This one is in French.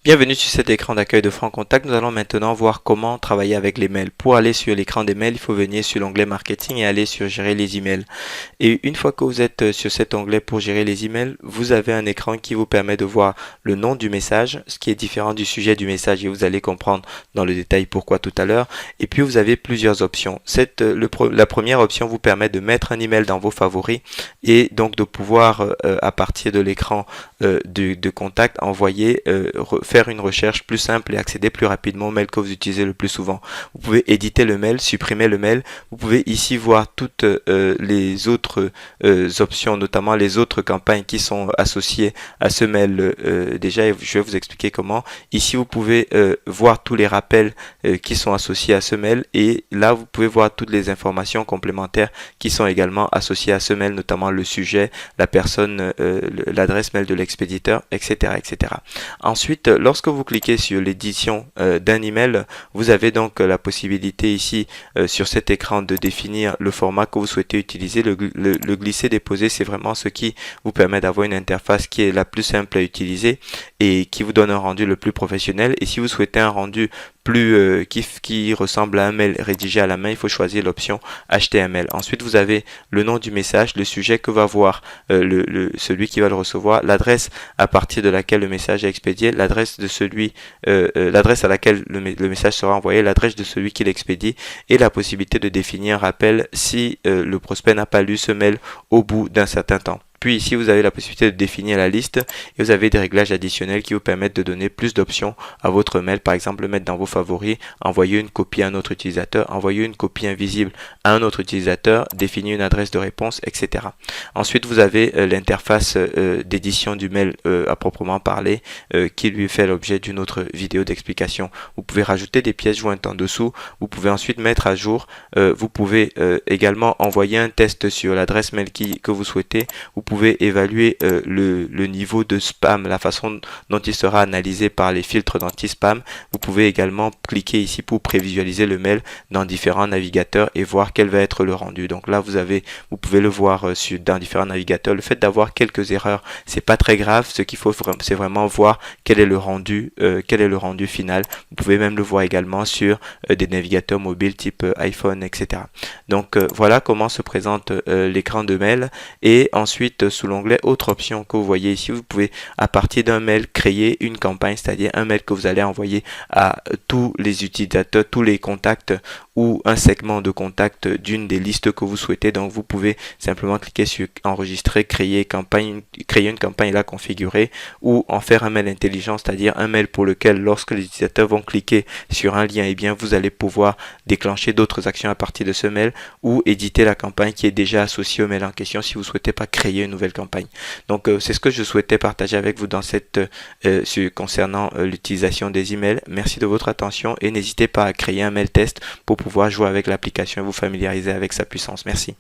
Bienvenue sur cet écran d'accueil de Franc Contact. Nous allons maintenant voir comment travailler avec les mails. Pour aller sur l'écran des mails, il faut venir sur l'onglet marketing et aller sur gérer les emails. Et une fois que vous êtes sur cet onglet pour gérer les emails, vous avez un écran qui vous permet de voir le nom du message, ce qui est différent du sujet du message et vous allez comprendre dans le détail pourquoi tout à l'heure. Et puis vous avez plusieurs options. La première option vous permet de mettre un email dans vos favoris et donc de pouvoir à partir de l'écran de contact envoyer faire une recherche plus simple et accéder plus rapidement au mail que vous utilisez le plus souvent. Vous pouvez éditer le mail, supprimer le mail. Vous pouvez ici voir toutes les autres options, notamment les autres campagnes qui sont associées à ce mail. Déjà, je vais vous expliquer comment. Ici, vous pouvez voir tous les rappels qui sont associés à ce mail et là, vous pouvez voir toutes les informations complémentaires qui sont également associées à ce mail, notamment le sujet, la personne, l'adresse mail de l'expéditeur, etc., etc. Ensuite, lorsque vous cliquez sur l'édition d'un email, vous avez donc la possibilité ici sur cet écran de définir le format que vous souhaitez utiliser. Le glisser-déposer, c'est vraiment ce qui vous permet d'avoir une interface qui est la plus simple à utiliser et qui vous donne un rendu le plus professionnel. Et si vous souhaitez un rendu plus qui ressemble à un mail rédigé à la main, il faut choisir l'option HTML. Ensuite, vous avez le nom du message, le sujet que va voir celui qui va le recevoir, l'adresse à partir de laquelle le message est expédié, l'adresse de l'adresse à laquelle le message sera envoyé, l'adresse de celui qui l'expédie et la possibilité de définir un rappel si le prospect n'a pas lu ce mail au bout d'un certain temps. Puis ici, vous avez la possibilité de définir la liste et vous avez des réglages additionnels qui vous permettent de donner plus d'options à votre mail. Par exemple, le mettre dans vos favoris, envoyer une copie à un autre utilisateur, envoyer une copie invisible à un autre utilisateur, définir une adresse de réponse, etc. Ensuite, vous avez l'interface d'édition du mail à proprement parler qui lui fait l'objet d'une autre vidéo d'explication. Vous pouvez rajouter des pièces jointes en dessous. Vous pouvez ensuite mettre à jour. Vous pouvez également envoyer un test sur l'adresse mail que vous souhaitez. Vous pouvez évaluer le niveau de spam, la façon dont il sera analysé par les filtres d'anti-spam. Vous pouvez également cliquer ici pour prévisualiser le mail dans différents navigateurs et voir quel va être le rendu. Donc là, vous pouvez le voir dans différents navigateurs. Le fait d'avoir quelques erreurs, c'est pas très grave. Ce qu'il faut, c'est vraiment voir quel est le rendu final. Vous pouvez même le voir également sur des navigateurs mobiles type iPhone, etc. Donc voilà comment se présente l'écran de mail. Et ensuite, sous l'onglet autre option que vous voyez ici, vous pouvez à partir d'un mail créer une campagne, c'est-à-dire un mail que vous allez envoyer à tous les utilisateurs, tous les contacts ou un segment de contact d'une des listes que vous souhaitez. Donc vous pouvez simplement cliquer sur enregistrer, créer une campagne et la configurer ou en faire un mail intelligent, c'est-à-dire un mail pour lequel lorsque les utilisateurs vont cliquer sur un lien, et bien vous allez pouvoir déclencher d'autres actions à partir de ce mail ou éditer la campagne qui est déjà associée au mail en question si vous souhaitez pas créer une nouvelle campagne. Donc c'est ce que je souhaitais partager avec vous dans concernant l'utilisation des emails. Merci de votre attention et n'hésitez pas à créer un mail test pour pouvoir jouer avec l'application et vous familiariser avec sa puissance. Merci.